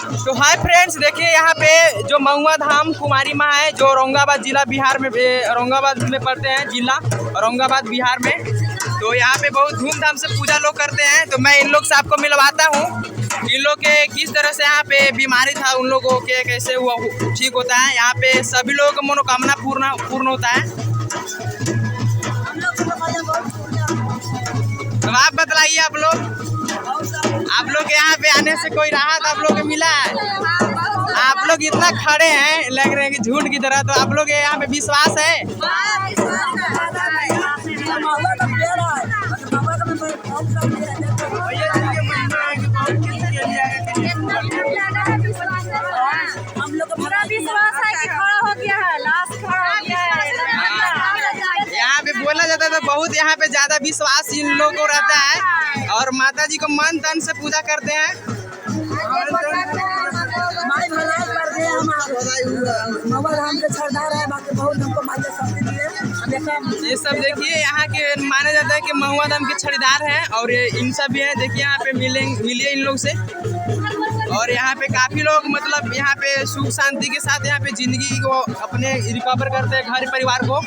तो hi friends, देखिए यहाँ पे जो महुआ धाम कुमारी माँ है जो औरंगाबाद जिला बिहार में औरंगाबाद में पड़ते हैं, जिला औरंगाबाद बिहार में। तो यहाँ पे बहुत धूमधाम से पूजा लोग करते हैं। तो मैं इन लोग से आपको मिलवाता हूँ, इन लोग के किस तरह से यहाँ पे बीमारी था उन लोगों के कैसे हुआ ठीक होता है। यहाँ पे सभी लोगों का मनोकामना पूर्ण होता है। तो आप बताइए, आप लोग यहाँ पे आने से कोई राहत आप लोग को मिला है? आप लोग इतना खड़े हैं लग रहे हैं कि झूठ की तरह। तो आप लोग यहाँ पे विश्वास है? हम लोग को पूरा विश्वास है कि खड़ा हो गया है, लाश खड़ा हो गया है। यहाँ पे बोला जाता है तो बहुत यहाँ पे ज्यादा विश्वास इन लोगों को रहता है और माता जी को मन तन से पूजा करते हैं। ये सब देखिए यहाँ के माना जाता है कि महुआ धाम के छड़ीदार हैं और ये इन सब भी हैं। देखिए यहाँ पे मिलिए इन लोग से। और यहाँ पे काफी लोग मतलब यहाँ पे सुख शांति के साथ यहाँ पे जिंदगी को अपने रिकवर करते हैं, घर परिवार को।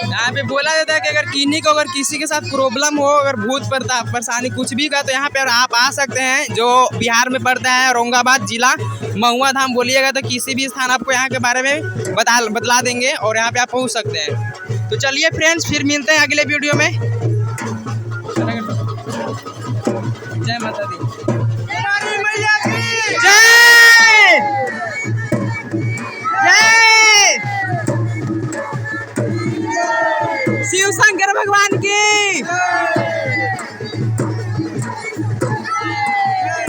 यहाँ पे बोला जाता है कि अगर किसी के साथ प्रॉब्लम हो, अगर भूत परेशानी कुछ भी का, तो यहाँ पे आप आ सकते हैं। जो बिहार में पड़ता है औरंगाबाद जिला, महुआ धाम बोलिएगा तो किसी भी स्थान आपको यहाँ के बारे में बतला देंगे और यहाँ पे आप पहुँच सकते हैं। तो चलिए फ्रेंड्स, फिर मिलते हैं अगले वीडियो में। जय माता दी, जय शिव शंकर भगवान की।